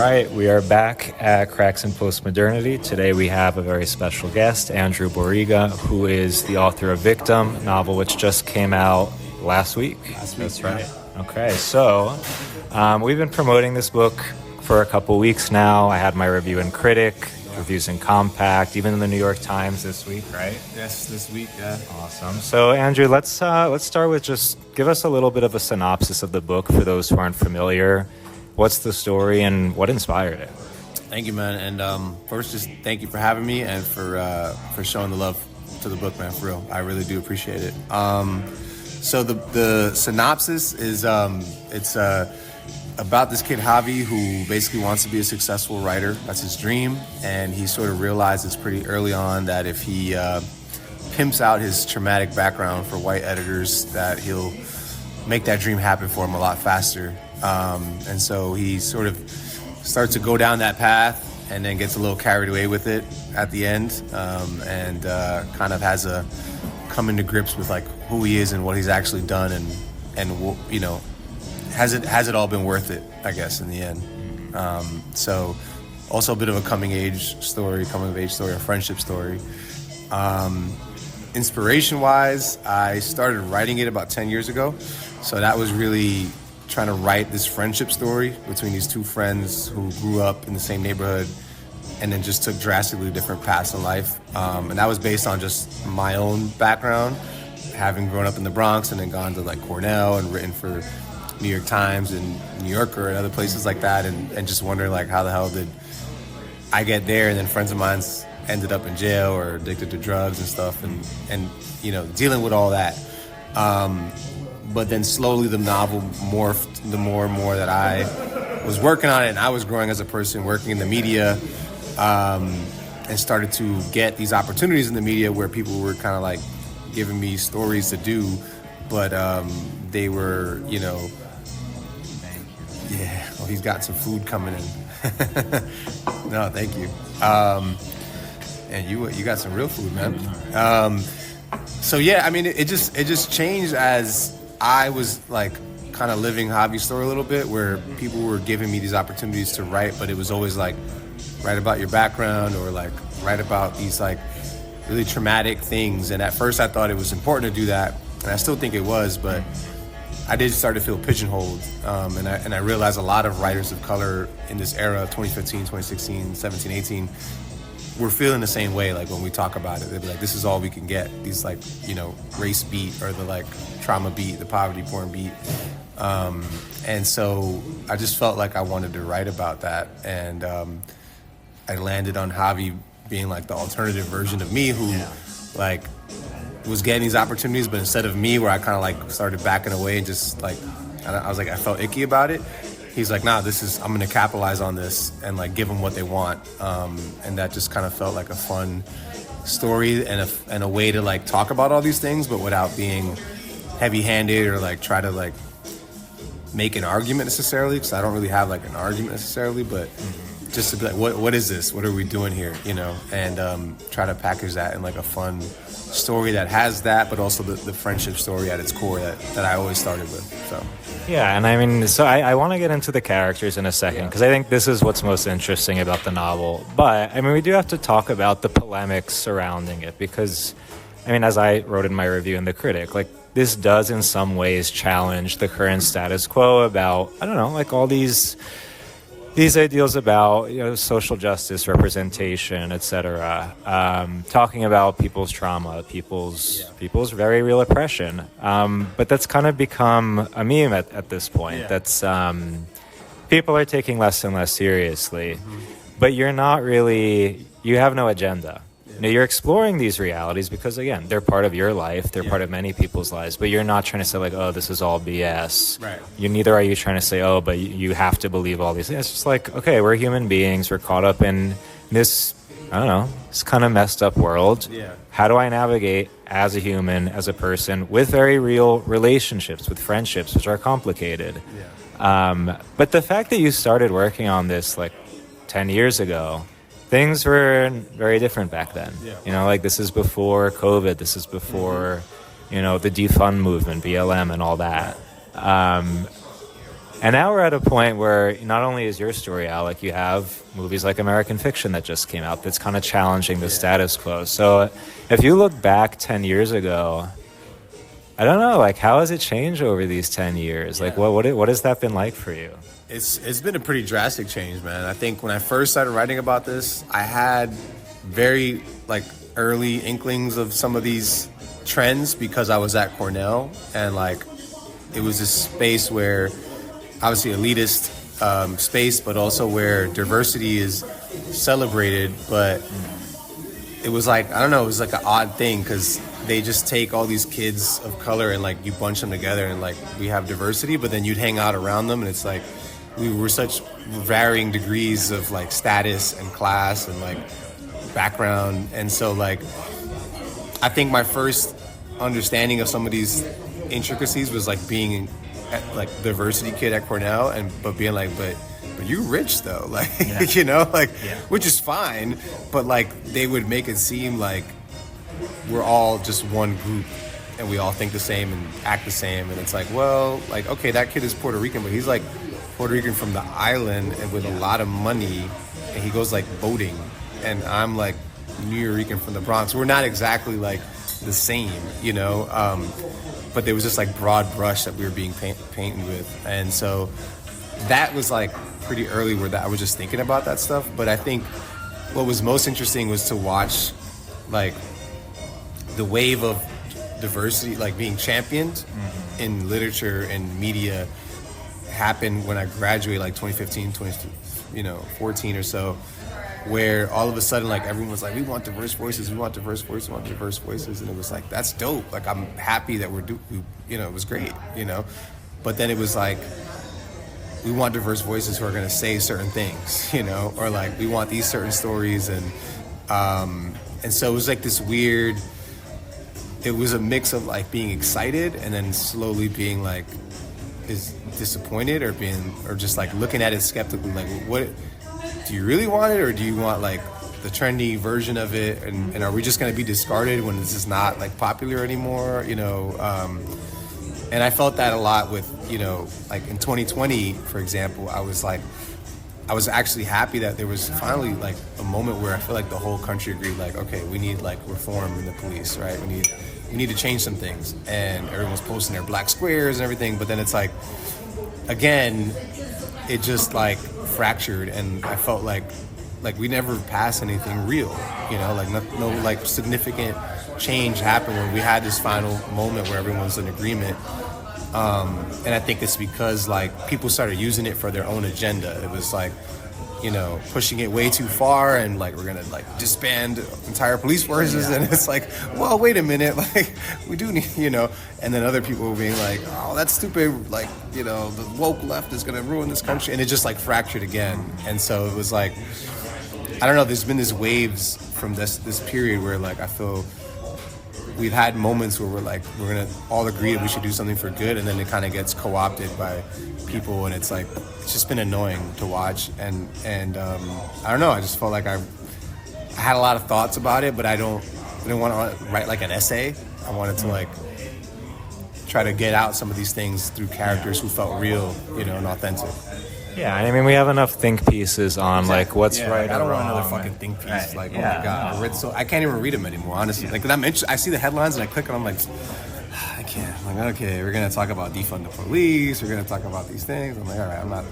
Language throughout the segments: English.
right, we are back at Cracks in Postmodernity. Today we have a very special guest, Andrew Boryga, who is the author of Victim, a novel which just came out last week. That's right. Okay, so we've been promoting this book for a couple weeks now. I had my review in Critic, reviews in Compact, even in the New York Times this week, right? Yes, this week, yeah. Awesome. So, Andrew, let's start with just give us a little bit of a synopsis of the book for those who aren't familiar. What's the story and what inspired it? Thank you, man. And first, just thank you for having me and for showing the love to the book, man. For real, I really do appreciate it. So the synopsis is it's about this kid Javi who basically wants to be a successful writer. That's his dream, and he sort of realizes pretty early on that if he pimps out his traumatic background for white editors, that he'll make that dream happen for him a lot faster. And so he sort of starts to go down that path and then gets a little carried away with it at the end, and kind of has a coming to grips with like who he is and what he's actually done, and you know, has it all been worth it, I guess, in the end. So also a bit of a coming of age story, a friendship story. Inspiration wise, I started writing it about 10 years ago. So that was really trying to write this friendship story between these two friends who grew up in the same neighborhood and then just took drastically different paths in life. And that was based on just my own background, having grown up in the Bronx and then gone to like Cornell and written for New York Times and New Yorker and other places like that, and just wondering like how the hell did I get there? And then friends of mine ended up in jail or addicted to drugs and stuff, and you know, dealing with all that. But then slowly the novel morphed the more and more that I was working on it, and I was growing as a person working in the media, and started to get these opportunities in the media where people were kind of like giving me stories to do, but they were, you know, yeah, well, he's got some food coming in. No, thank you. And you got some real food, man. So yeah, I mean, it just changed as I was like kind of living Javi's story a little bit, where people were giving me these opportunities to write, but it was always like write about your background or like write about these like really traumatic things. And at first I thought it was important to do that, and I still think it was, but I did start to feel pigeonholed, and I realized a lot of writers of color in this era, 2015, 2016, 17, 18, were feeling the same way. Like when we talk about it, they'd be like, this is all we can get. These like, you know, race beat or the like trauma beat, the poverty porn beat. And so I just felt like I wanted to write about that. And I landed on Javi being like the alternative version of me who like was getting these opportunities, but instead of me, where I kind of like started backing away and just like, I was like, I felt icky about it. He's like, nah, I'm going to capitalize on this and like give them what they want. And that just kind of felt like a fun story and a way to like talk about all these things, but without being heavy-handed or like try to like make an argument necessarily, because I don't really have like an argument necessarily, but just to be like, what is this? What are we doing here? You know, and try to package that in like a fun story that has that, but also the friendship story at its core that I always started with. So yeah, and I mean, so I want to get into the characters in a second, because I think this is what's most interesting about the novel. But I mean, we do have to talk about the polemics surrounding it, because I mean, as I wrote in my review in the Critic, like this does in some ways challenge the current status quo about, I don't know, like all these ideals about, you know, social justice, representation, etc. Talking about people's trauma, people's very real oppression. But that's kind of become a meme at this point. Yeah. That's people are taking less and less seriously. But you're not really. You have no agenda. You know, you're exploring these realities because, again, they're part of your life. They're part of many people's lives. But you're not trying to say, like, oh, this is all BS. Right. Neither are you trying to say, oh, but you have to believe all these things. It's just like, okay, we're human beings. We're caught up in this, I don't know, this kind of messed up world. Yeah. How do I navigate as a human, as a person, with very real relationships, with friendships, which are complicated? Yeah. But the fact that you started working on this, like, 10 years ago, things were very different back then. Yeah. You know, like this is before COVID. This is before, you know, the defund movement, BLM, and all that. And now we're at a point where not only is your story out, like you have movies like American Fiction that just came out that's kind of challenging the status quo. So if you look back 10 years ago, I don't know, like how has it changed over these 10 years? Like what has that been like for you? It's been a pretty drastic change, man. I think when I first started writing about this, I had very like early inklings of some of these trends because I was at Cornell, and like it was this space where obviously elitist space, but also where diversity is celebrated. But it was like, I don't know, it was like an odd thing because they just take all these kids of color and like you bunch them together and like we have diversity, but then you'd hang out around them and it's like we were such varying degrees of like status and class and like background. And so like I think my first understanding of some of these intricacies was like being like diversity kid at Cornell but being like but you rich though, like you know, like which is fine, but like they would make it seem like we're all just one group and we all think the same and act the same, and it's like, well, like okay, that kid is Puerto Rican, but he's like Puerto Rican from the island and with a lot of money, and he goes like boating, and I'm like New Yorican from the Bronx. We're not exactly like the same, you know, but there was just like broad brush that we were being painted with. And so that was like pretty early where I was just thinking about that stuff. But I think what was most interesting was to watch like the wave of diversity like being championed in literature and media happen when I graduated like 2015, 14 or so, where all of a sudden like everyone was like, we want diverse voices, we want diverse voices, we want diverse voices. And it was like, that's dope. Like I'm happy that it was great, you know. But then it was like, we want diverse voices who are going to say certain things, you know, or like we want these certain stories. And so it was like this weird, it was a mix of like being excited and then slowly being like is disappointed or just like looking at it skeptically, like what do you really want it, or do you want like the trendy version of it, and are we just going to be discarded when this is not like popular anymore, you know? And I felt that a lot with, you know, like in 2020, for example, I was actually happy that there was finally like a moment where I feel like the whole country agreed, like, okay, we need like reform in the police, right? We need to change some things, and everyone's posting their black squares and everything. But then it's like, again, it just like fractured, and I felt like we never passed anything real, you know, like no like significant change happened when we had this final moment where everyone's in agreement. And I think it's because like people started using it for their own agenda. It was like, you know, pushing it way too far, and like we're gonna like disband entire police forces, and it's like, well, wait a minute, like we do need, you know. And then other people being like, oh, that's stupid, like, you know, the woke left is gonna ruin this country, and it just like fractured again. And so it was like, I don't know, there's been this waves from this period where like I feel we've had moments where we're gonna all agree that we should do something for good, and then it kind of gets co-opted by people, and it's like it's just been annoying to watch. And I don't know, I just felt like I had a lot of thoughts about it, but I didn't want to write like an essay. I wanted to like try to get out some of these things through characters who felt real, you know, and authentic. Yeah, I mean, we have enough think pieces on like what's right. Like, I don't want another fucking think piece. Right. Like, oh my god, I can't even read them anymore. Honestly, like I see the headlines and I click and I'm like, I can't. I'm like, okay, we're gonna talk about defund the police. We're gonna talk about these things. I'm like, all right, I'm not.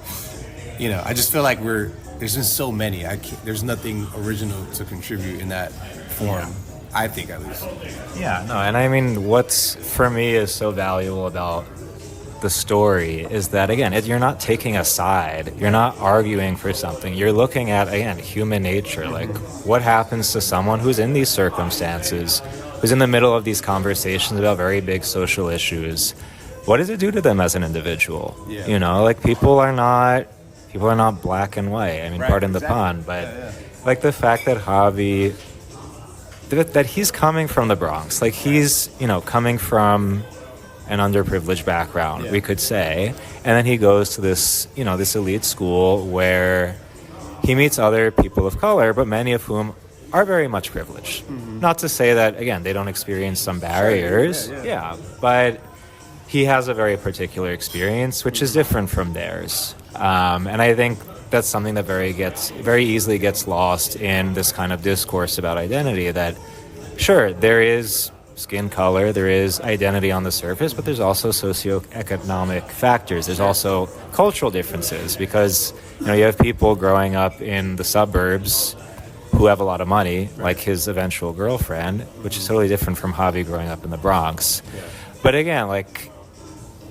You know, I just feel like there's been so many. There's nothing original to contribute in that form. I think, at least. Yeah, no, and I mean, what's for me is so valuable about the story is that, again, you're not taking a side, you're not arguing for something, you're looking at, again, human nature, like what happens to someone who's in these circumstances, who's in the middle of these conversations about very big social issues. What does it do to them as an individual? Yeah. You know, like people are not black and white. I mean, right, pardon the pun, but like the fact that Javi, that he's coming from the Bronx, like he's, you know, coming from an underprivileged background, we could say, and then he goes to this, you know, this elite school where he meets other people of color, but many of whom are very much privileged. Mm-hmm. Not to say that, again, they don't experience some barriers, but he has a very particular experience, which is different from theirs. And I think that's something that very easily gets lost in this kind of discourse about identity. That sure, there is skin color, there is identity on the surface, but there's also socioeconomic factors. There's also cultural differences because you have people growing up in the suburbs who have a lot of money, like his eventual girlfriend, which is totally different from Javi growing up in the Bronx. Yeah. But again, like,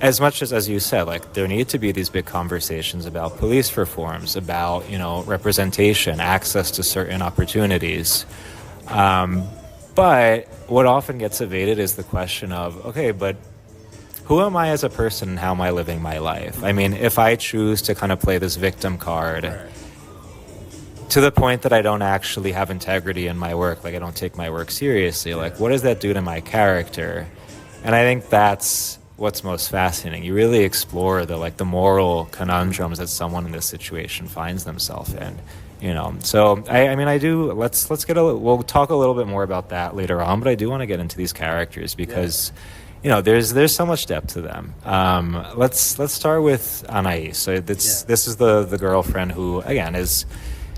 as much as you said, like, there need to be these big conversations about police reforms, about, representation, access to certain opportunities. But what often gets evaded is the question of, okay, but who am I as a person and how am I living my life? I mean, if I choose to kind of play this victim card to the point that I don't actually have integrity in my work, like I don't take my work seriously, like what does that do to my character? And I think that's what's most fascinating. You really explore the moral conundrums that someone in this situation finds themselves in. So I do. Let's we'll talk a little bit more about that later on. But I do want to get into these characters because, there's so much depth to them. Let's start with Anais. So this is the girlfriend who again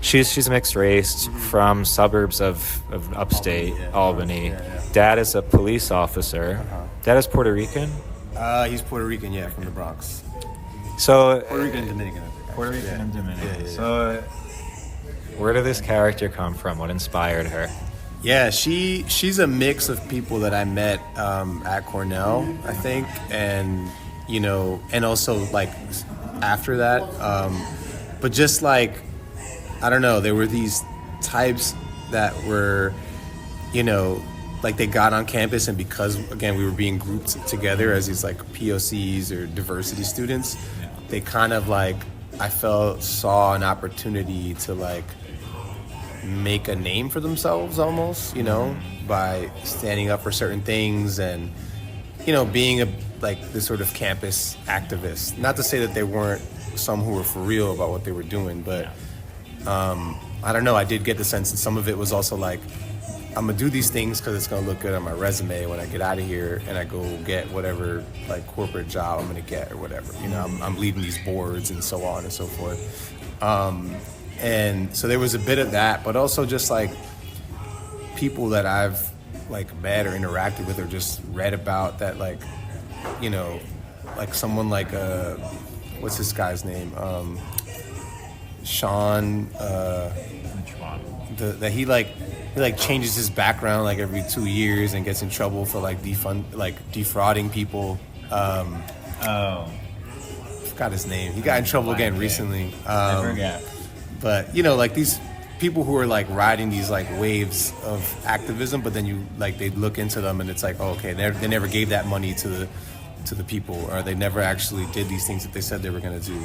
she's mixed race from suburbs of upstate Albany. Dad is a police officer. Dad is Puerto Rican. He's Puerto Rican, from the Bronx. So Puerto Rican and Dominican. Puerto Rican and Dominican. So. Where did this character come from? What inspired her? Yeah, she's a mix of people that I met at Cornell, I think, and and also like after that. But just like, I don't know, there were these types that were, like they got on campus, and because again we were being grouped together as these like POCs or diversity students, they kind of like I saw an opportunity to like make a name for themselves almost, by standing up for certain things and, being this sort of campus activist. Not to say that there weren't some who were for real about what they were doing, but I don't know. I did get the sense that some of it was also like, I'm gonna do these things because it's gonna look good on my resume when I get out of here and I go get whatever like corporate job I'm gonna get or whatever. I'm leading these boards and so on and so forth. And so there was a bit of that, but also just like people that I've like met or interacted with or just read about that like, like someone like what's this guy's name? Sean. That he changes his background like every 2 years and gets in trouble for like defrauding people. I forgot his name. He got in trouble again recently. I forget. But like these people who are like riding these like waves of activism, but then you like they look into them and it's like, oh, okay, they never gave that money to the people, or they never actually did these things that they said they were gonna do.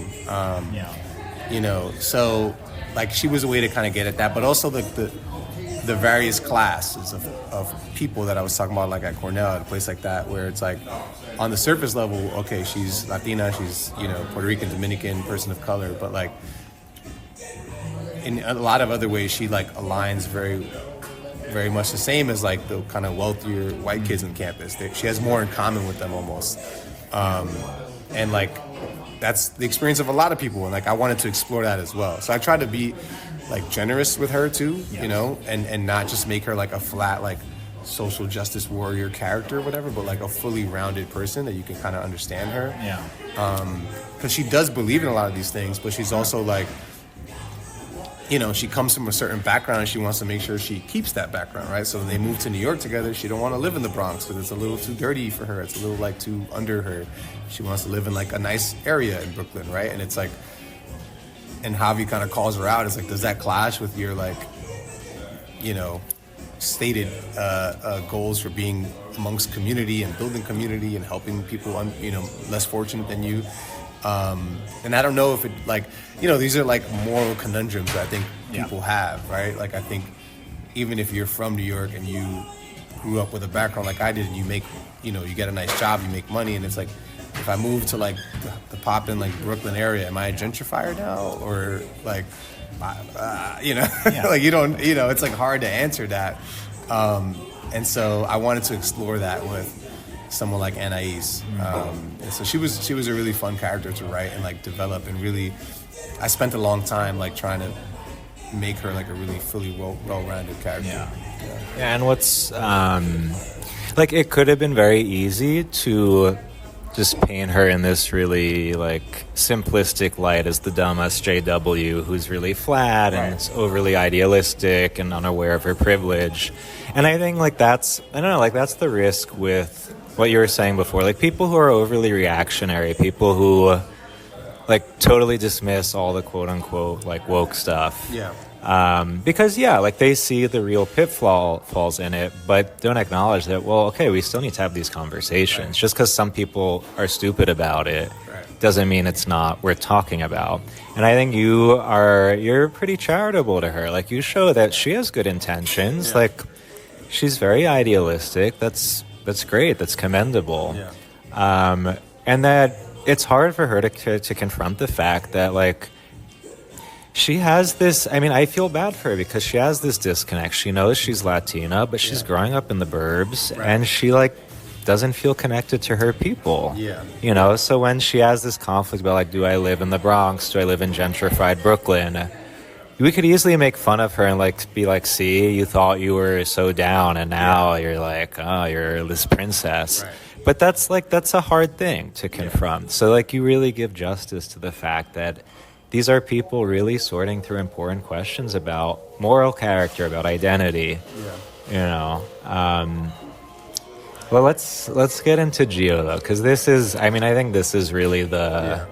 So like she was a way to kind of get at that, but also the various classes of people that I was talking about, like at Cornell, at a place like that, where it's like on the surface level, okay, she's Latina, she's Puerto Rican, Dominican, person of color, but like in a lot of other ways, she like aligns very, very much the same as like the kind of wealthier white kids on campus. She has more in common with them almost, and like that's the experience of a lot of people. And like I wanted to explore that as well. So I tried to be like generous with her too, and not just make her like a flat like social justice warrior character or whatever, but like a fully rounded person that you can kind of understand her. Because she does believe in a lot of these things, but she's also like, she comes from a certain background and she wants to make sure she keeps that background, right? So when they move to New York together, she don't want to live in the Bronx because it's a little too dirty for her. It's a little like too under her. She wants to live in like a nice area in Brooklyn, right? And it's like, and Javi kind of calls her out. It's like, does that clash with your like, stated goals for being amongst community and building community and helping people, less fortunate than you? And I don't know if it like, these are like moral conundrums that I think people have, right? Like I think even if you're from New York and you grew up with a background like I did and you make, you get a nice job, you make money, and it's like, if I move to like the pop-in like Brooklyn area, am I a gentrifier now? Or like, like you don't, it's like hard to answer that. And so I wanted to explore that with someone like Anais. And so she was a really fun character to write and like develop, and really, I spent a long time like trying to make her like a really fully well-rounded character. Yeah, and what's like, it could have been very easy to just paint her in this really like simplistic light as the dumb SJW who's really flat and is overly idealistic and unaware of her privilege. And I think like that's the risk with what you were saying before, like people who are overly reactionary, people who like totally dismiss all the quote unquote like woke stuff. Because like they see the real pitfalls in it, but don't acknowledge that, well, okay, we still need to have these conversations. Just because some people are stupid about it doesn't mean it's not worth talking about. And I think you're pretty charitable to her. Like, you show that she has good intentions. Like, she's very idealistic. That's great. That's commendable. And that it's hard for her to confront the fact that, like, she has this, I mean, I feel bad for her because she has this disconnect. She knows she's Latina, but she's growing up in the burbs, and she, like, doesn't feel connected to her people. You know, so when she has this conflict about, like, do I live in the Bronx? Do I live in gentrified Brooklyn? We could easily make fun of her and, like, be like, see, you thought you were so down, and now you're like, oh, you're this princess. But that's a hard thing to confront. So, like, you really give justice to the fact that these are people really sorting through important questions about moral character, about identity. You know. Well, let's get into Gio though, because this is, I mean, I think this is really the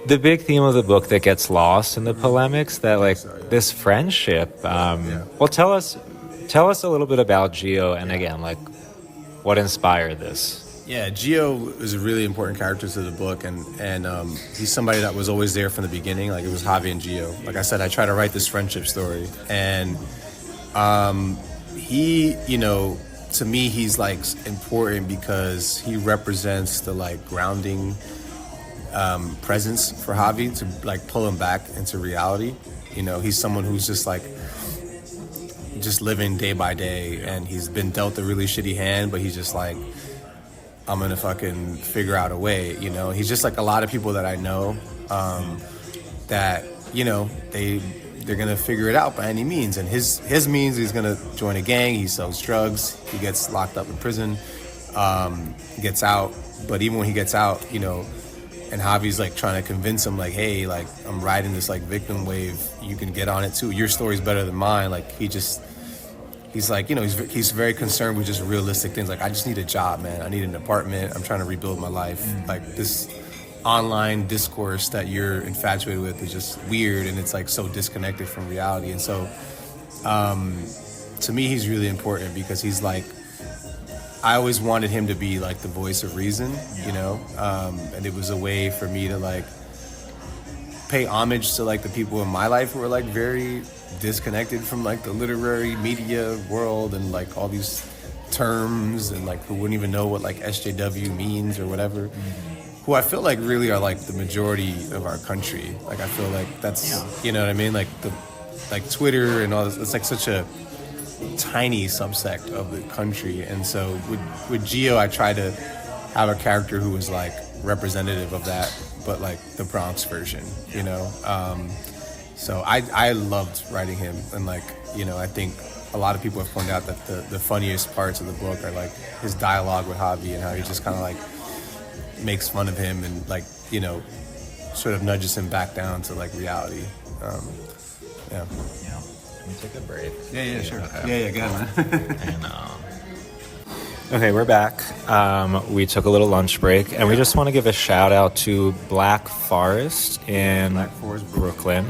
big theme of the book that gets lost in the polemics. That like this friendship. Well, tell us a little bit about Gio, and again, like, what inspired this. Yeah, Gio is a really important character to the book, and he's somebody that was always there from the beginning. Like, it was Javi and Gio. Like I said, I try to write this friendship story, and he, you know, to me, he's like important because he represents the like grounding presence for Javi to like pull him back into reality. You know, he's someone who's just like just living day by day, and he's been dealt a really shitty hand, but he's just like, I'm gonna fucking figure out a way, you know. He's just like a lot of people that I know, that, you know, they're gonna figure it out by any means. And his means, he's gonna join a gang, he sells drugs, he gets locked up in prison, gets out. But even when he gets out, you know, and Javi's like trying to convince him, like, hey, like, I'm riding this like victim wave, you can get on it too. Your story's better than mine. Like, he's like, you know, he's very concerned with just realistic things. Like, I just need a job, man. I need an apartment. I'm trying to rebuild my life. Like, this online discourse that you're infatuated with is just weird, and it's like so disconnected from reality. And so, to me, he's really important because he's like, I always wanted him to be like the voice of reason, you know, and it was a way for me to like pay homage to like the people in my life who are like very disconnected from like the literary media world and like all these terms, and like who wouldn't even know what like SJW means or whatever, who I feel like really are like the majority of our country. Like, I feel like that's, you know what I mean? Like Twitter and all this, it's like such a tiny subsect of the country. And so with Gio, I try to have a character who was like representative of that, but like the Bronx version, you know? So I loved writing him, and like, you know, I think a lot of people have pointed out that the funniest parts of the book are like his dialogue with Javi and how he just kind of like makes fun of him and like, you know, sort of nudges him back down to like reality. Can we take a break? Yeah, sure. Okay. Yeah, go ahead, man. Okay, we're back. We took a little lunch break, and we just want to give a shout out to Black Forest in Brooklyn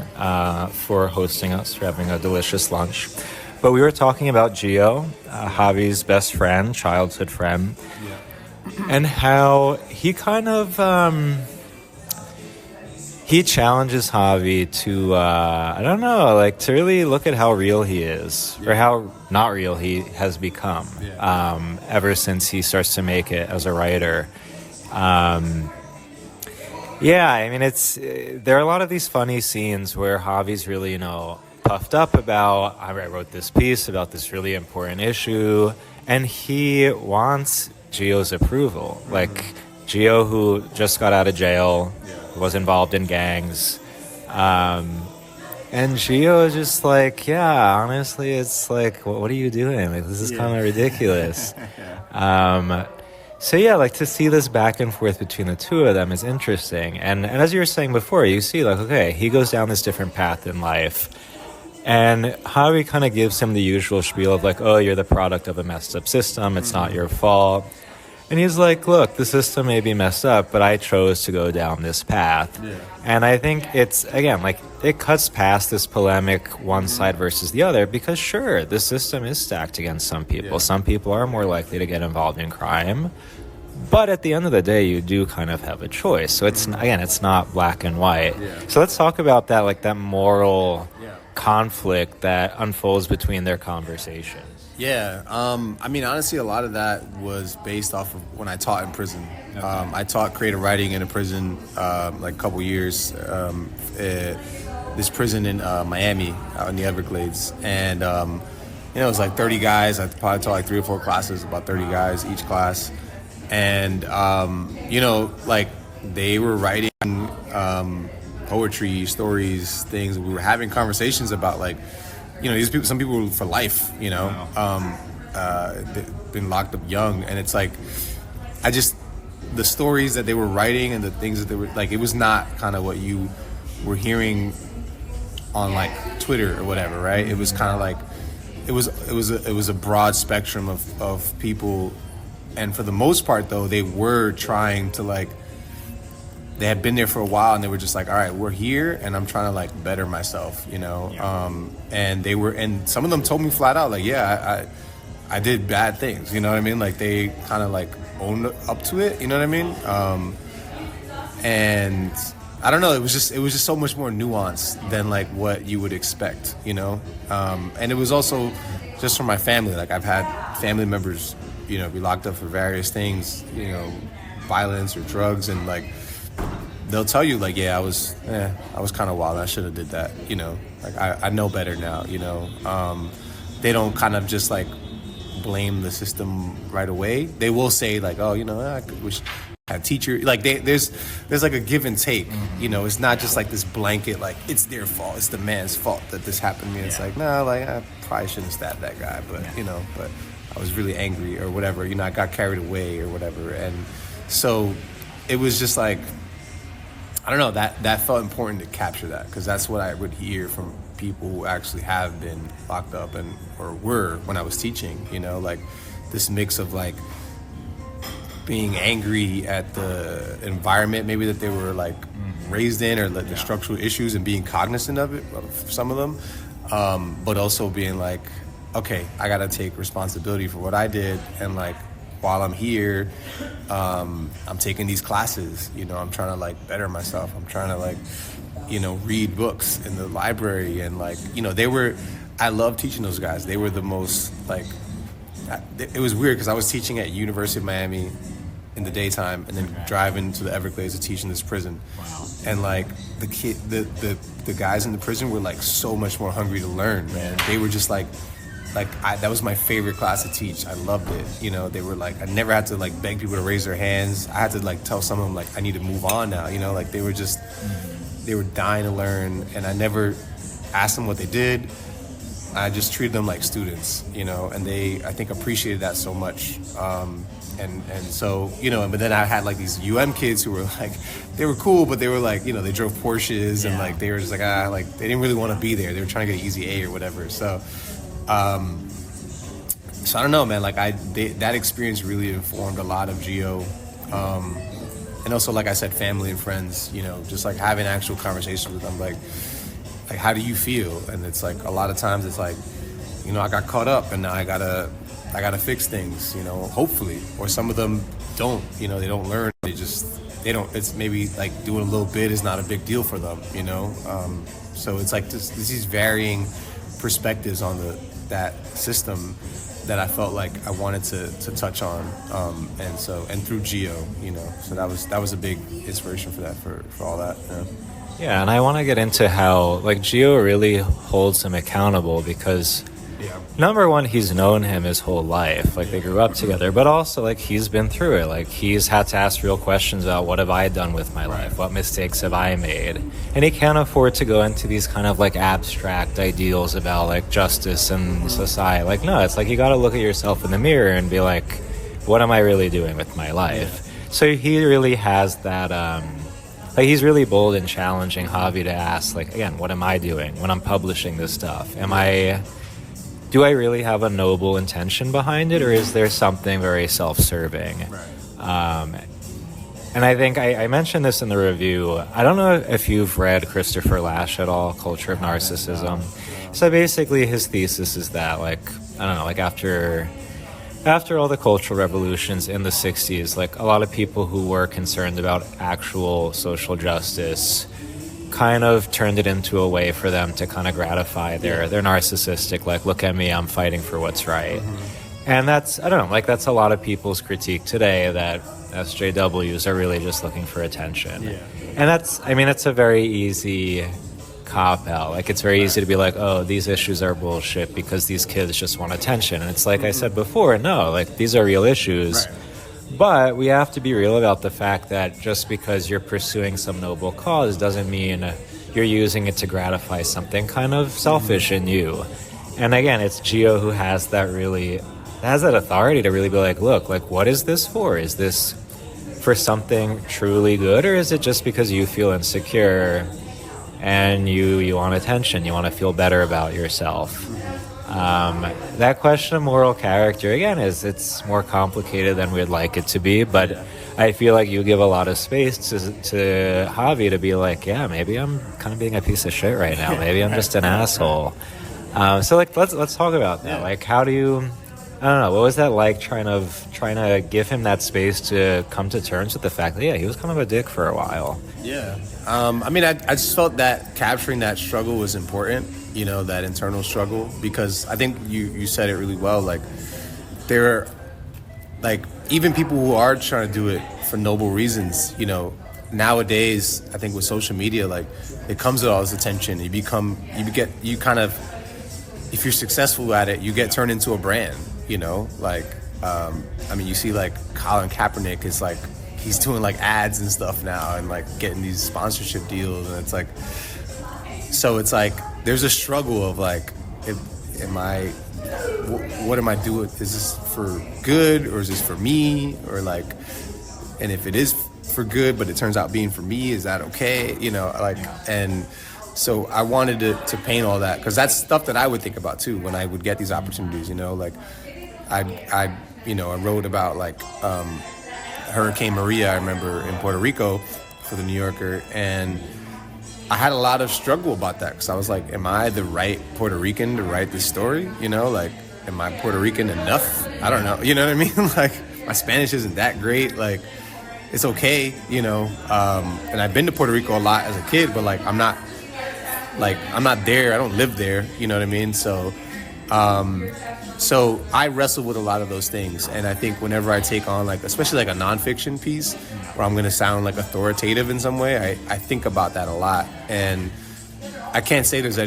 for hosting us, for having a delicious lunch. But we were talking about Gio, Javi's best friend, childhood friend, and how he kind of he challenges Javi to, I don't know, like to really look at how real he is, or how not real he has become ever since he starts to make it as a writer. I mean, there are a lot of these funny scenes where Javi's really, you know, puffed up about, I wrote this piece about this really important issue, and he wants Gio's approval. Like Gio, who just got out of jail, was involved in gangs. And Gio is just like, yeah, honestly, it's like, what are you doing? Like, this is kind of ridiculous. So yeah, like to see this back and forth between the two of them is interesting. And as you were saying before, you see like, okay, he goes down this different path in life. And Javi kind of gives him the usual spiel of like, oh, you're the product of a messed up system. It's not your fault. And he's like, look, the system may be messed up, but I chose to go down this path. Yeah. And I think it's, again, like it cuts past this polemic one side versus the other because, sure, the system is stacked against some people. Yeah. Some people are more likely to get involved in crime. But at the end of the day, you do kind of have a choice. So it's, again, it's not black and white. Yeah. So let's talk about that, like that moral conflict that unfolds between their conversation. Yeah, I mean, honestly, a lot of that was based off of when I taught in prison. Okay. I taught creative writing in a prison like a couple years. This prison in Miami, out in the Everglades, and it was like 30 guys. I probably taught like 3 or 4 classes, about 30 guys each class, and like they were writing poetry, stories, things. We were having conversations about like. These people. Some people were for life. They've been locked up young, and it's like, the stories that they were writing and the things that they were like, it was not kind of what you were hearing on like Twitter or whatever, right? It was kind of like, it was a broad spectrum of people, and for the most part, though, they were trying to like. They had been there for a while, and they were just like, all right, we're here, and I'm trying to like better myself, and some of them told me flat out, like, yeah, I did bad things, you know what I mean? Like they kind of like owned up to it, you know what I mean? And I don't know, it was just so much more nuanced than like what you would expect, and it was also just from my family. Like I've had family members, be locked up for various things, violence or drugs, and like, they'll tell you like, yeah, I was kind of wild. I should have did that. Like I know better now. They don't kind of just like blame the system right away. They will say like, oh, I wish I had a teacher. Like there's like a give and take. Mm-hmm. It's not just like this blanket like it's their fault. It's the man's fault that this happened to me. It's like no, like I probably shouldn't stab that guy, but but I was really angry or whatever. I got carried away or whatever, and so it was just like. I don't know, that felt important to capture that because that's what I would hear from people who actually have been locked up or were when I was teaching, like this mix of like being angry at the environment maybe that they were like raised in or like the structural issues and being cognizant of it, for some of them, but also being like, okay, I got to take responsibility for what I did and like, while I'm here, I'm taking these classes, I'm trying to like better myself. I'm trying to like, read books in the library and like, I love teaching those guys. They were the most like, it was weird because I was teaching at University of Miami in the daytime and then driving to the Everglades to teach in this prison. Wow. And like the guys in the prison were like so much more hungry to learn, man. They were just like that was my favorite class to teach. I loved it. They were like, I never had to like beg people to raise their hands. I had to like tell some of them like I need to move on now. Like they were just, they were dying to learn, and I never asked them what they did. I just treated them like students, and they I think appreciated that so much. And so but then I had like these kids who were like, they were cool, but they were like, they drove Porsches and like they were just like like they didn't really want to be there. They were trying to get an easy A or whatever. So I don't know, man. Like that experience really informed a lot of Gio, and also, like I said, family and friends. Just like having actual conversations with them, like how do you feel? And it's like a lot of times it's like, I got caught up, and now I gotta fix things. Hopefully, or some of them don't. They don't learn. They don't. It's maybe like doing a little bit is not a big deal for them. So it's like these varying perspectives on that system that I felt like I wanted to touch on, and through Gio, so that was a big inspiration for that, for all that. Yeah, and I want to get into how like Gio really holds him accountable because number one, he's known him his whole life. Like, they grew up together, but also, like, he's been through it. Like, he's had to ask real questions about what have I done with my life? What mistakes have I made? And he can't afford to go into these kind of, like, abstract ideals about, like, justice and society. Like, no, it's like you got to look at yourself in the mirror and be like, what am I really doing with my life? So he really has that, like, he's really bold in challenging Javi to ask, like, again, what am I doing when I'm publishing this stuff? Do I really have a noble intention behind it, or is there something very self-serving? Right. And I think I mentioned this in the review. I don't know if you've read Christopher Lasch at all, Culture of Narcissism. So basically his thesis is that, like, I don't know, like after all the cultural revolutions in the 60s, like, a lot of people who were concerned about actual social justice kind of turned it into a way for them to kind of gratify their narcissistic, like, look at me, I'm fighting for what's right. And that's, I don't know, like, that's a lot of people's critique today, that SJWs are really just looking for attention. And that's, I mean, it's a very easy cop-out. Like, it's very easy to be like, oh, these issues are bullshit because these kids just want attention. And it's like I said before, no, like, these are real issues. Right. But we have to be real about the fact that just because you're pursuing some noble cause doesn't mean you're using it to gratify something kind of selfish in you. And again, it's Gio who has that authority to really be like, look, like, what is this for? Is this for something truly good, or is it just because you feel insecure and you want attention, you want to feel better about yourself? That question of moral character, again, it's more complicated than we'd like it to be, but I feel like you give a lot of space to Javi to be like, yeah, maybe I'm kind of being a piece of shit right now. Maybe I'm just an asshole. So, like, let's talk about that. Like, how do you, I don't know, what was that like trying to give him that space to come to terms with the fact that, yeah, he was kind of a dick for a while? Yeah. I mean, I just felt that capturing that struggle was important, you know, that internal struggle, because I think you said it really well. Like, there are, like, even people who are trying to do it for noble reasons, you know, nowadays, I think with social media, like, it comes with all this attention. You kind of, if you're successful at it, you get turned into a brand, you know, like, I mean, you see, like, Colin Kaepernick is, like, he's doing, like, ads and stuff now and, like, getting these sponsorship deals, and it's like, so it's like there's a struggle of, like, what am I doing? Is this for good, or is this for me? Or, like, and if it is for good but it turns out being for me, is that okay? You know, like, and so I wanted to paint all that, because that's stuff that I would think about too when I would get these opportunities, you know, like I wrote about, like, Hurricane Maria, I remember, in Puerto Rico for the New Yorker, and I had a lot of struggle about that, because I was like, am I the right Puerto Rican to write this story? You know, like, am I Puerto Rican enough? I don't know. You know what I mean? Like, my Spanish isn't that great. Like, it's okay, you know. And I've been to Puerto Rico a lot as a kid, but, like, I'm not there. I don't live there. You know what I mean? So I wrestle with a lot of those things, and I think whenever I take on, like, especially like a nonfiction piece where I'm going to sound like authoritative in some way, I think about that a lot, and I can't say there's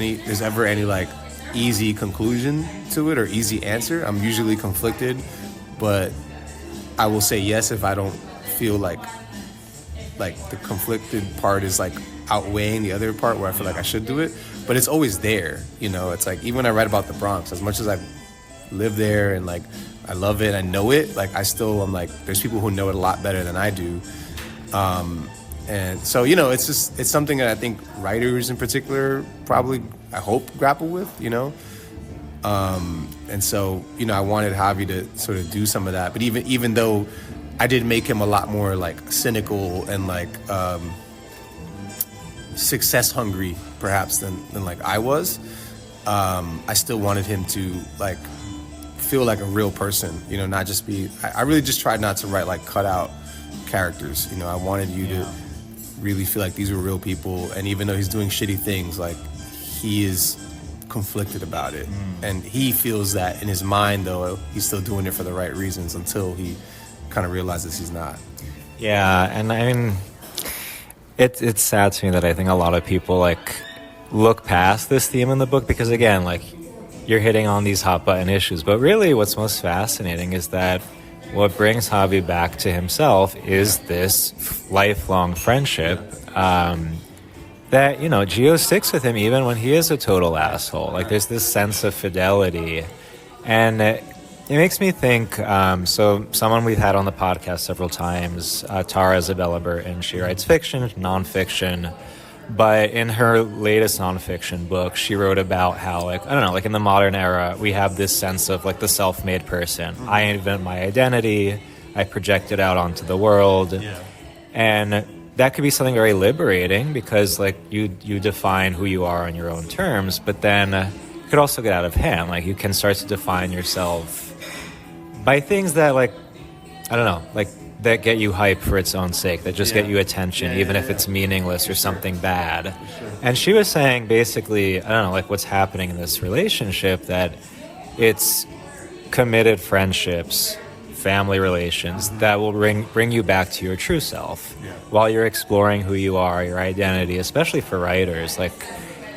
ever any like easy conclusion to it or easy answer. I'm usually conflicted, but I will say yes if I don't feel like the conflicted part is, like, outweighing the other part where I feel like I should do it. But it's always there, you know. It's like, even when I write about the Bronx, as much as I live there and, like, I love it, I know it, like, I'm like, there's people who know it a lot better than I do. And so, you know, it's something that I think writers in particular probably, I hope, grapple with, you know. And so, you know, I wanted Javi to sort of do some of that. But even though I did make him a lot more, like, cynical and, like, success hungry perhaps than like I was, I still wanted him to, like, feel like a real person, you know, not just be, I really just tried not to write, like, cut out characters, you know. I wanted you to really feel like these were real people, and even though he's doing shitty things, like, he is conflicted about it, and he feels that in his mind, though he's still doing it for the right reasons, until he kind of realizes he's not. Yeah, and I mean, it's sad to me that I think a lot of people, like, look past this theme in the book, because, again, like, you're hitting on these hot button issues. But really what's most fascinating is that what brings Javi back to himself is this lifelong friendship that, you know, Gio sticks with him even when he is a total asshole. Like, there's this sense of fidelity. And it makes me think, so someone we've had on the podcast several times, Tara Isabella Burton, she writes fiction, nonfiction. But in her latest nonfiction book, she wrote about how, like, I don't know, like in the modern era, we have this sense of like the self-made person. I invent my identity, I project it out onto the world. Yeah. And that could be something very liberating because like you define who you are on your own terms, but then you could also get out of hand. Like you can start to define yourself by things that like, I don't know, like that get you hype for its own sake, that just get you attention, even if it's meaningless or something bad. Sure. And she was saying basically, I don't know, like what's happening in this relationship, that it's committed friendships, family relations that will bring you back to your true self while you're exploring who you are, your identity, especially for writers. Like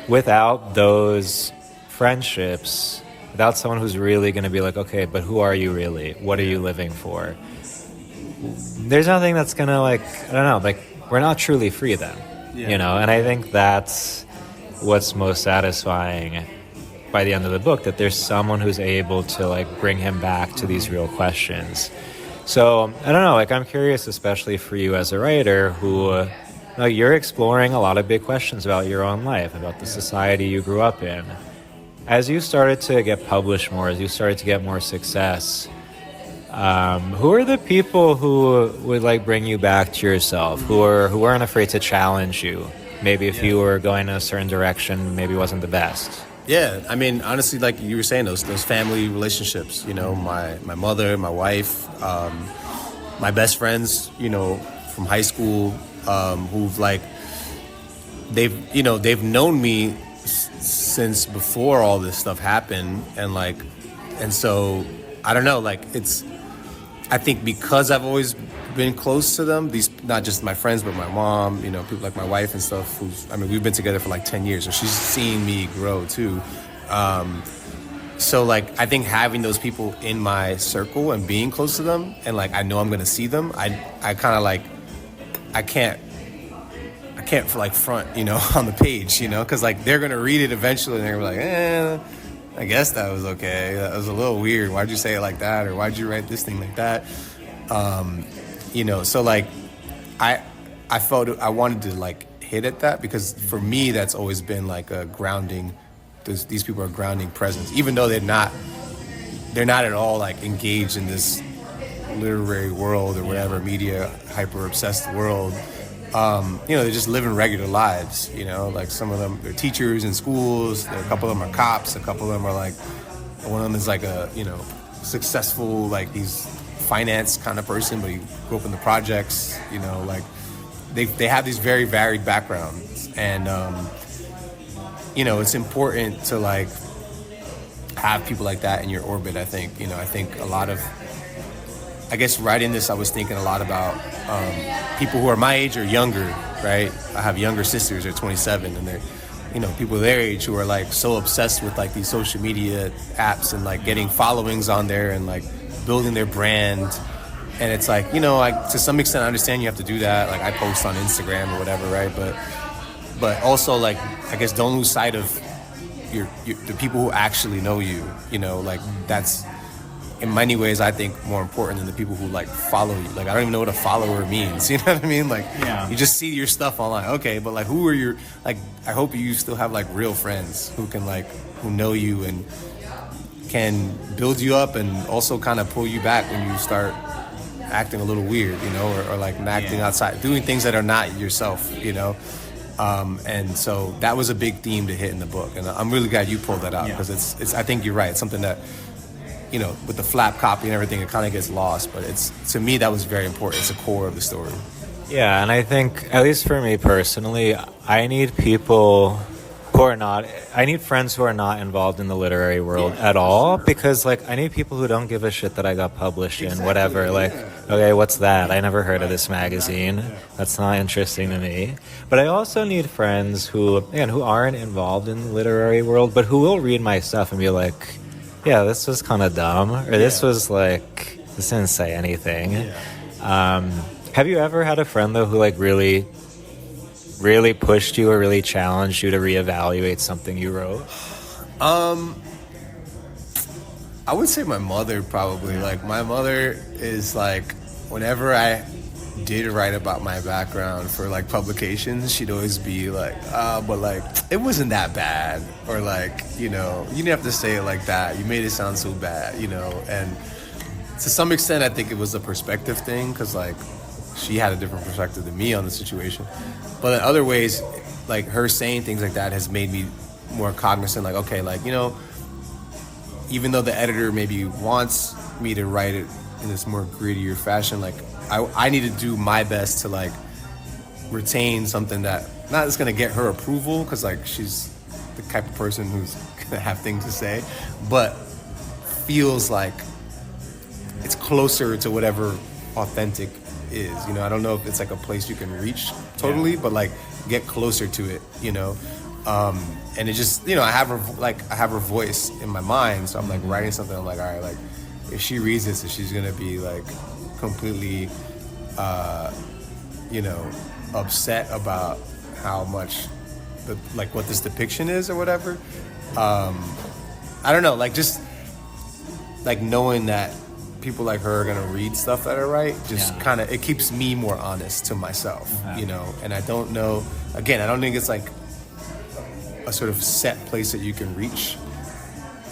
without those friendships, without someone who's really going to be like, okay, but who are you really? What are you living for? There's nothing that's going to like, I don't know, like we're not truly free then, you know? And I think that's what's most satisfying by the end of the book, that there's someone who's able to like bring him back to these real questions. So I don't know, like I'm curious, especially for you as a writer who you're exploring a lot of big questions about your own life, about the society you grew up in. As you started to get published more, as you started to get more success, who are the people who would like bring you back to yourself, who weren't afraid to challenge you? Maybe if you were going in a certain direction, maybe wasn't the best. Yeah, I mean, honestly, like you were saying, those family relationships, you know, my mother, my wife, my best friends, you know, from high school, who've like, they've known me since before all this stuff happened. And so, I don't know, like I think because I've always been close to them, these, not just my friends, but my mom, you know, people like my wife and stuff, we've been together for like 10 years, so she's seen me grow too. So like, I think having those people in my circle and being close to them, and like, I know I'm going to see them, I kind of like, I can't like front, you know, on the page, you know, because like, they're going to read it eventually and they're going to be like, I guess that was okay. That was a little weird. Why'd you say it like that? Or why'd you write this thing like that? You know, so like I felt I wanted to like hit at that because for me, that's always been like a grounding. These people are a grounding presence, even though they're not at all like engaged in this literary world or whatever, media, hyper obsessed world. You know, they're just living regular lives, you know, like some of them, they're teachers in schools, a couple of them are cops, a couple of them are like, one of them is like a, you know, successful, like he's finance kind of person, but he grew up in the projects, you know, like they have these very varied backgrounds. And, you know, it's important to like have people like that in your orbit, I think. You know, I think a lot of, I guess writing this, I was thinking a lot about people who are my age or younger, right? I have younger sisters, they're 27, and they're, you know, people their age who are like so obsessed with like these social media apps and like getting followings on there and like building their brand. And it's like, you know, like to some extent I understand you have to do that. Like I post on Instagram or whatever, right? But also like, I guess don't lose sight of the people who actually know you, you know, like that's, in many ways, I think more important than the people who like follow you. Like I don't even know what a follower means. You know what I mean? Like you just see your stuff online. Okay, but like who are your like? I hope you still have like real friends who can like who know you and can build you up and also kind of pull you back when you start acting a little weird, you know, or like acting outside, doing things that are not yourself, you know. And so that was a big theme to hit in the book, and I'm really glad you pulled that out because it's. I think you're right. It's something that, you know, with the flap copy and everything, it kind of gets lost. But it's, to me, that was very important. It's the core of the story. Yeah, and I think, at least for me personally, I need people who are not. I need friends who are not involved in the literary world at all, because like I need people who don't give a shit that I got published in whatever. Like, okay, what's that? I never heard of this magazine. That's not interesting to me. But I also need friends who, again, who aren't involved in the literary world, but who will read my stuff and be like, yeah, this was kind of dumb, or this was like, this didn't say anything. Have you ever had a friend though who like really pushed you or really challenged you to reevaluate something you wrote? I would say my mother probably. Like my mother is like, whenever I did write about my background for like publications, she'd always be like, but like it wasn't that bad, or like, you know, you didn't have to say it like that, you made it sound so bad, you know. And to some extent I think it was a perspective thing, because like she had a different perspective than me on the situation. But in other ways, like her saying things like that has made me more cognizant, like, okay, like, you know, even though the editor maybe wants me to write it in this more grittier fashion, like I need to do my best to like retain something that not just gonna get her approval, because like she's the type of person who's gonna have things to say, but feels like it's closer to whatever authentic is, you know. I don't know if it's like a place you can reach totally, but like get closer to it, you know. And it just, you know, I have her voice in my mind, so I'm like writing something, I'm like, all right, like if she reads this, if she's gonna be like completely you know, upset about how much like what this depiction is or whatever, I don't know, like just like knowing that people like her are gonna read stuff that I write just kind of, it keeps me more honest to myself, you know. And I don't know, again, I don't think it's like a sort of set place that you can reach,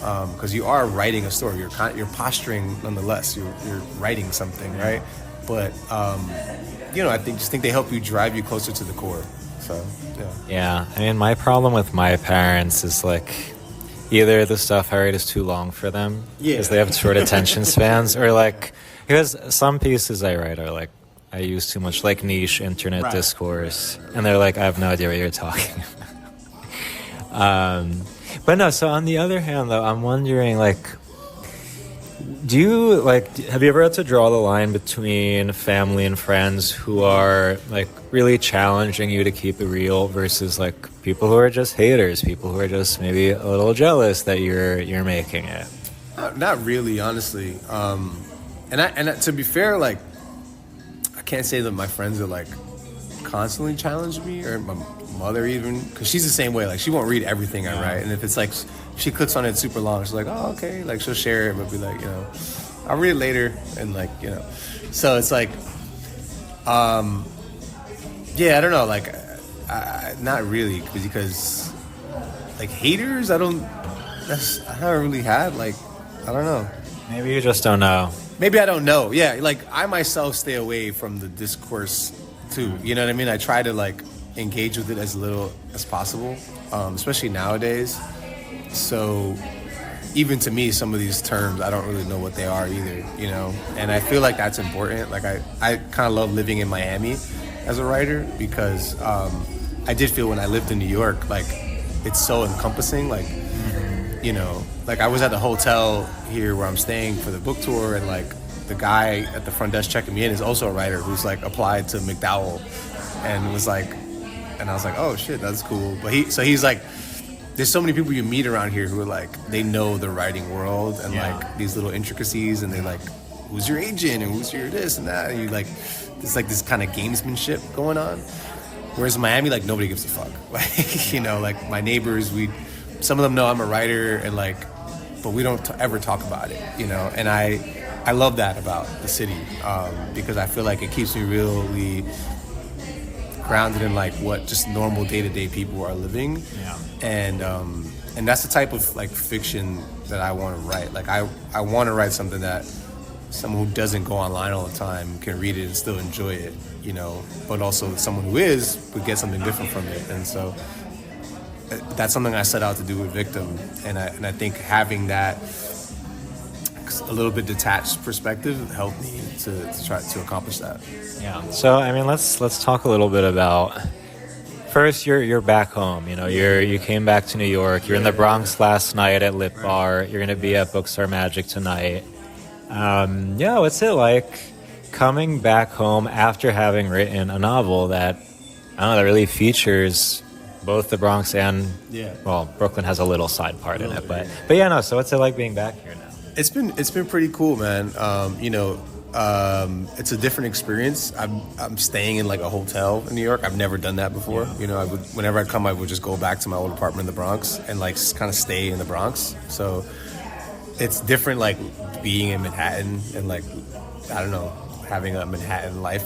because you are writing a story, you're posturing nonetheless, you're writing something, right? But you know, I think they help you, drive you closer to the core. So yeah, I mean, my problem with my parents is like either the stuff I write is too long for them because they have short attention spans, or like, because some pieces I write are like, I use too much like niche internet discourse, and they're like, I have no idea what you're talking about. But no, so on the other hand though, I'm wondering, like, do you, like, have you ever had to draw the line between family and friends who are like really challenging you to keep it real versus like people who are just haters, people who are just maybe a little jealous that you're making it? Not really, honestly. And to be fair, like, I can't say that my friends are like constantly challenge me, or my mother even, because she's the same way. Like, she won't read everything I write, and if it's like she clicks on it super long, she's like, oh, okay, like she'll share it, but be like, you know, I'll read it later, and like, you know, so it's like, yeah, I don't know, like, not really, because like haters, I haven't really had, like, I don't know. Maybe you just don't know. Maybe I don't know. Yeah, like I myself stay away from the discourse too. You know what I mean? I try to like engage with it as little as possible, especially nowadays. So even to me, some of these terms, I don't really know what they are either, you know? And I feel like that's important. Like I kind of love living in Miami as a writer, because I did feel when I lived in New York, like it's so encompassing. Like, you know, like I was at the hotel here where I'm staying for the book tour, and like the guy at the front desk checking me in is also a writer who's like applied to McDowell, and was like, and I was like, oh shit, that's cool. But he's like, there's so many people you meet around here who are like, they know the writing world and like these little intricacies, and they like, who's your agent and who's your this and that, and you like, there's like this kind of gamesmanship going on. Whereas in Miami, like nobody gives a fuck. Like, you know, like my neighbors, some of them know I'm a writer, and like, but we don't ever talk about it, you know. And I love that about the city, because I feel like it keeps me really grounded in like what just normal day-to-day people are living. And that's the type of like fiction that I want to write. Like I want to write something that someone who doesn't go online all the time can read it and still enjoy it, you know, but also someone who is would get something different from it. And so that's something I set out to do with Victim, and I think having that a little bit detached perspective helped me to try to accomplish that. Yeah. So I mean, let's talk a little bit about first you're back home. You know, you came back to New York. You're in the Bronx last night at Lit Bar. You're gonna be at Bookstore Magic tonight. Yeah, what's it like coming back home after having written a novel that I don't know that really features both the Bronx and well, Brooklyn has a little side part in it, but yeah, no. So what's it like being back here now? It's been pretty cool, man. You know, it's a different experience. I'm staying in like a hotel in New York. I've never done that before. Yeah. You know, whenever I come, I would just go back to my old apartment in the Bronx and like kind of stay in the Bronx. So it's different, like being in Manhattan and like I don't know, having a Manhattan life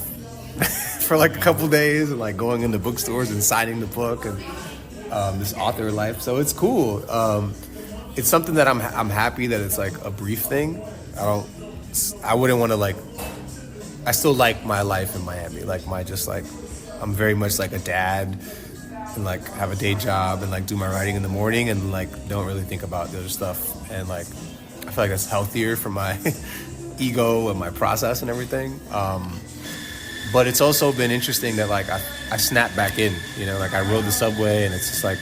for like a couple days and like going into bookstores and signing the book and this author life. So it's cool. It's something that I'm happy that it's like a brief thing. I wouldn't want to like. I still like my life in Miami. Like I'm very much like a dad, and like have a day job and like do my writing in the morning and like don't really think about the other stuff. And like I feel like that's healthier for my ego and my process and everything. But it's also been interesting that like I snapped back in. You know, like I rode the subway and it's just like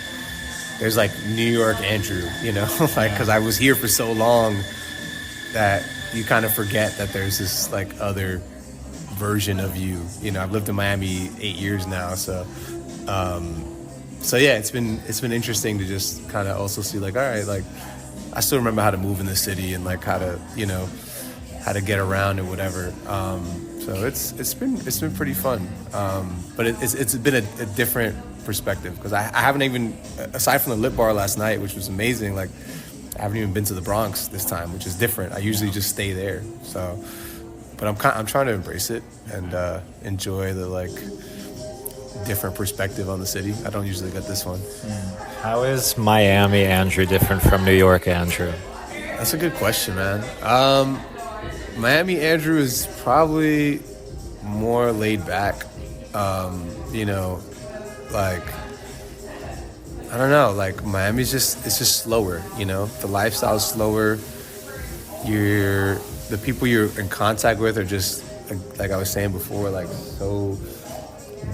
there's like New York Andrew. You know, like because I was here for so long that you kind of forget that there's this like other version of you. You know, I've lived in Miami 8 years now, so yeah, it's been interesting to just kind of also see like, all right, like I still remember how to move in the city and like how to get around and whatever. So it's been pretty fun, but it's been a different perspective because I haven't even, aside from the Lit Bar last night, which was amazing, like I haven't even been to the Bronx this time, which is different. I usually just stay there. So, but I'm trying to embrace it and enjoy the like different perspective on the city. I don't usually get this one. How is Miami Andrew different from New York Andrew? That's a good question, man. Miami Andrew is probably more laid back. You know, like I don't know, like Miami's it's just slower, you know? The lifestyle's slower. The people you're in contact with are just, like I was saying before, like so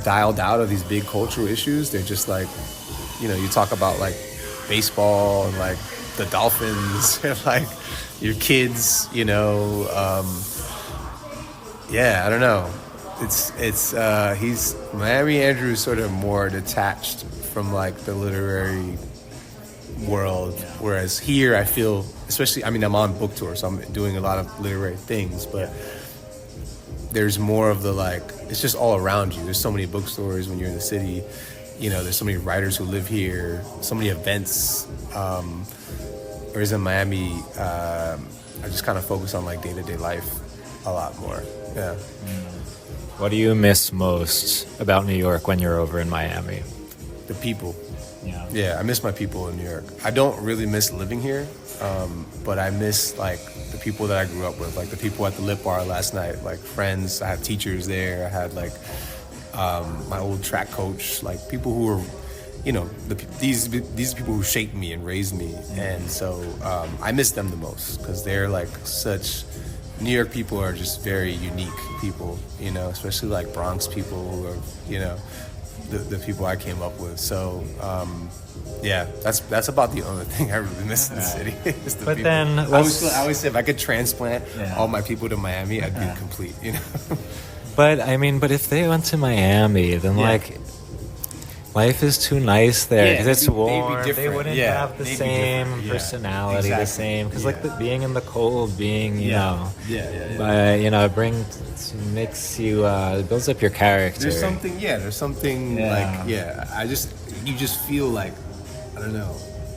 dialed out of these big cultural issues. They're just like, you know, you talk about like baseball and like the Dolphins and like your kids, you know. Yeah, I don't know. Miami Andrew is sort of more detached from like the literary world, whereas here I feel, especially, I mean, I'm on book tour, so I'm doing a lot of literary things, but there's more of the like, it's just all around you. There's so many bookstores when you're in the city, you know, there's so many writers who live here, so many events. Whereas in Miami, I just kind of focus on like day-to-day life a lot more. Yeah. What do you miss most about New York when you're over in Miami? The people. Yeah, I miss my people in New York. I don't really miss living here, but I miss like the people that I grew up with, like the people at the Lit Bar last night, like friends. I had teachers there. I had like my old track coach, like people who were, you know, these people who shaped me and raised me, and so I miss them the most because they're like such. New York people are just very unique people, you know, especially like Bronx people who are, you know, the people I came up with. So, yeah, that's about the only thing I really miss in the city. Is the but people. then I always say if I could transplant all my people to Miami, I'd be complete, you know. But I mean, if they went to Miami, then like life is too nice there because it's warm. They wouldn't have the same personality, the same because like being in the cold, being you know, but you know, it builds up your character. There's something like you just feel like I don't know,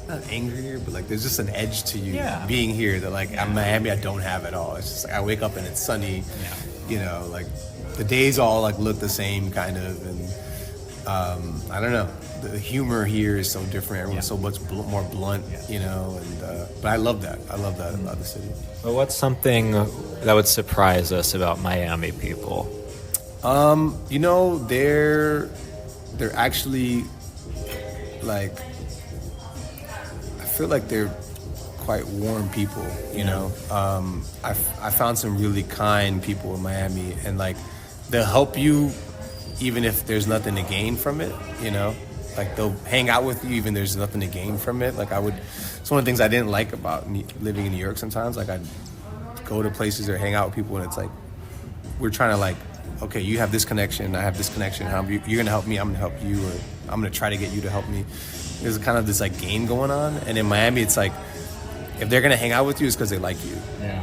not angrier, but like there's just an edge to you being here that like in Miami I don't have at all. It's just like I wake up and it's sunny, you know, like the days all like look the same kind of and. I don't know. The humor here is so different. Everyone's so much more blunt, you know. And but I love that. I love that about the city. Well, what's something that would surprise us about Miami people? You know, they're actually like I feel like they're quite warm people. You know, I found some really kind people in Miami, and like they'll help you. Even if there's nothing to gain from it, you know, like they'll hang out with you even there's nothing to gain from it. Like it's one of the things I didn't like about living in New York sometimes. Like I'd go to places or hang out with people and it's like we're trying to like, okay, you have this connection, I have this connection. You're gonna help me, I'm gonna help you, or I'm gonna try to get you to help me. There's kind of this like game going on, and in Miami, it's like if they're gonna hang out with you, it's because they like you,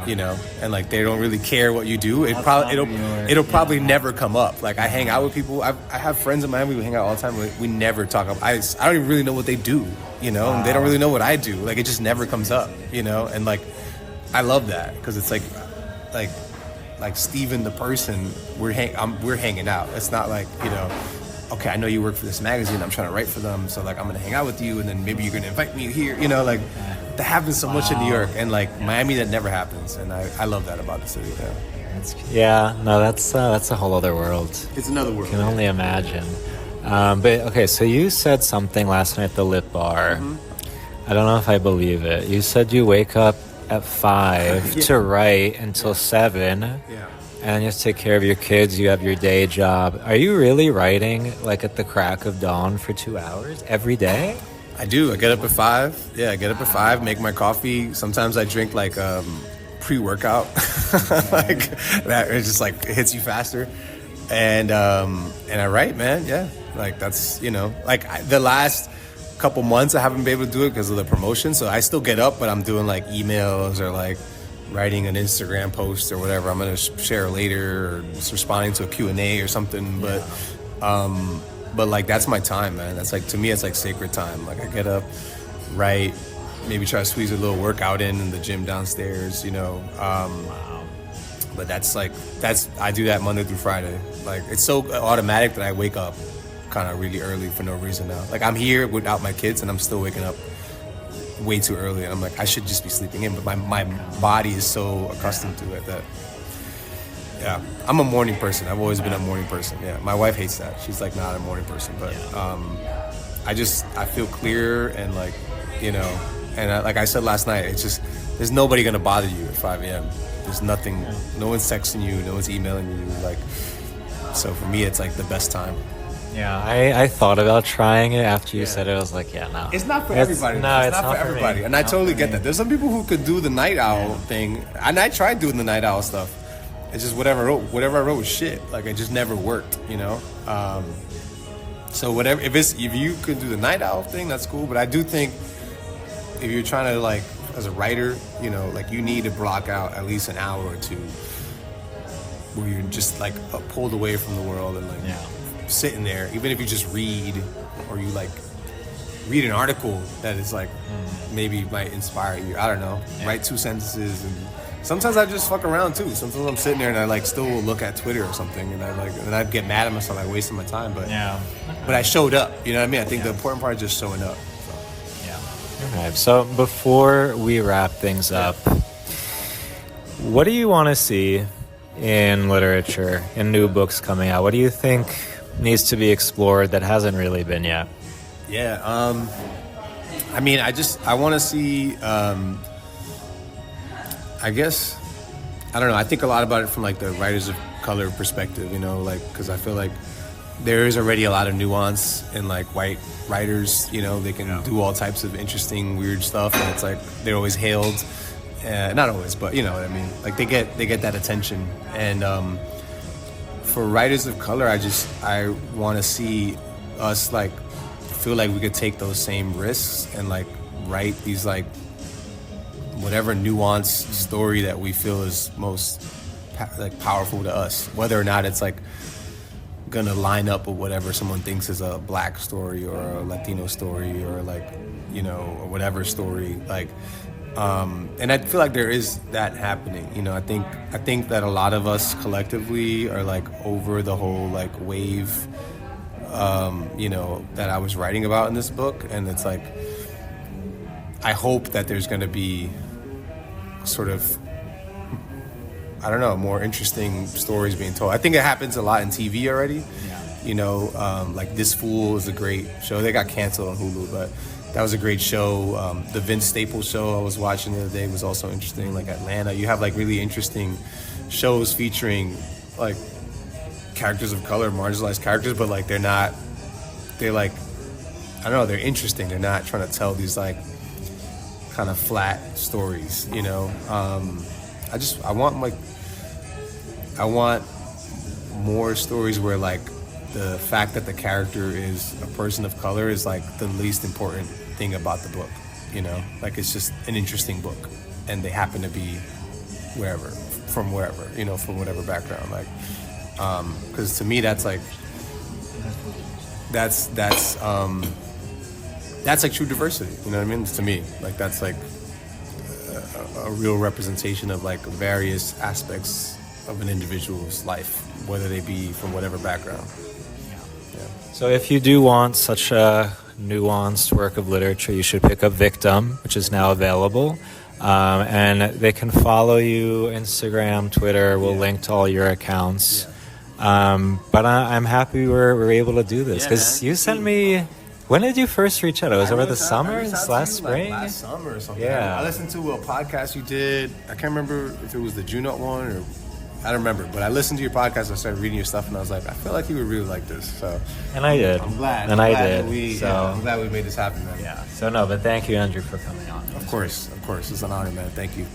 you know, and like they don't really care what you do. It'll probably never come up. Like I hang out with people. I have friends in Miami who hang out all the time. We never talk about. I don't even really know what they do, you know, and they don't really know what I do. Like it just never comes up, you know, and like I love that because it's like Steven the person, we're hanging out. It's not like, you know, okay, I know you work for this magazine, I'm trying to write for them, so like I'm gonna hang out with you and then maybe you're gonna invite me here, you know, like that happens so much in New York, and like Miami that never happens, and I love that about the city. That's a whole other world. It's another world. I can only imagine. But okay, so you said something last night at the Lit Bar. I don't know if I believe it. You said you wake up at 5 to write until 7. Yeah. And you have to take care of your kids. You have your day job. Are you really writing like at the crack of dawn for 2 hours every day? I do. I get up at 5. Yeah, I get up at 5, make my coffee. Sometimes I drink like pre-workout, like that. It just like hits you faster, and I write, man. Yeah, like that's, you know, like the last couple months I haven't been able to do it because of the promotion. So I still get up, but I'm doing like emails or like writing an Instagram post or whatever I'm gonna share later, or just responding to a Q&A or something. But like that's my time, man. That's like, to me, it's like sacred time. Like I get up, write, maybe try to squeeze a little workout in the gym downstairs, you know. But I do that Monday through Friday. Like it's so automatic that I wake up kind of really early for no reason now. Like I'm here without my kids and I'm still waking up way too early, and I'm like, I should just be sleeping in, but my body is so accustomed to it that, yeah, I'm a morning person. I've always been a morning person. Yeah, my wife hates that. She's like not a morning person, but I feel clear and like, you know, and like I said last night, it's just there's nobody gonna bother you at 5 a.m. There's nothing, no one's texting you, no one's emailing you, like, so for me it's like the best time. Yeah, I thought about trying it after you said it. I was like, yeah, no. It's not for everybody. No, it's not for everybody. And I totally get that. There's some people who could do the night owl thing, and I tried doing the night owl stuff. It's just whatever I wrote was shit. Like it just never worked, you know. So whatever, if you could do the night owl thing, that's cool. But I do think if you're trying to, like, as a writer, you know, like you need to block out at least an hour or two where you're just like pulled away from the world and like sitting there, even if you just read, or you like read an article that is like maybe might inspire you. I don't know. Write 2 sentences, and sometimes I just fuck around too. Sometimes I'm sitting there and I like still will look at Twitter or something, and I'd get mad at myself. I wasted my time, but I showed up. You know what I mean? I think the important part is just showing up. Okay, so before we wrap things up, what do you want to see in literature, in new books coming out? What do you think needs to be explored that hasn't really been yet? I mean, I want to see, I guess, I don't know, I think a lot about it from like the writers of color perspective, you know, like, because I feel like there is already a lot of nuance in like white writers, you know, they can do all types of interesting, weird stuff, and it's like they're always hailed, not always, but you know what I mean, like they get that attention. And for writers of color, I want to see us like feel like we could take those same risks and like write these like whatever nuanced story that we feel is most like powerful to us, whether or not it's like gonna line up with whatever someone thinks is a black story or a Latino story or like, you know, or whatever story, like, and I feel like there is that happening, you know. I think that a lot of us collectively are like over the whole like wave, you know, that I was writing about in this book, and it's like I hope that there's gonna be sort of, I don't know, more interesting stories being told. I think it happens a lot in TV already. You know, like This Fool is a great show. They got canceled on Hulu, but that was a great show. The Vince Staples show I was watching the other day was also interesting. Like Atlanta, you have like really interesting shows featuring like characters of color, marginalized characters, but like they're don't know, they're interesting. They're not trying to tell these like kind of flat stories, you know. I want more stories where like the fact that the character is a person of color is like the least important thing about the book, you know. Like it's just an interesting book, and they happen to be from wherever, you know, from whatever background. Like, because to me that's like true diversity. You know what I mean? To me, like that's like a real representation of like various aspects of an individual's life, whether they be from whatever background. Yeah. So if you do want such a nuanced work of literature, you should pick up Victim, which is now available. And they can follow you Instagram, Twitter. We'll link to all your accounts. But I'm happy we're able to do this because you sent me. When did you first reach out? It was over the summer, last spring. Like last summer or something. Yeah. I listened to a podcast you did. I can't remember if it was the Juno one or I don't remember. But I listened to your podcast. I started reading your stuff, and I was like, I feel like you would really like this. So. And I did. I'm glad. And I'm I glad did. I'm glad we made this happen, man. Yeah. So no, but thank you, Andrew, for coming on. Of course. It's an honor, man. Thank you.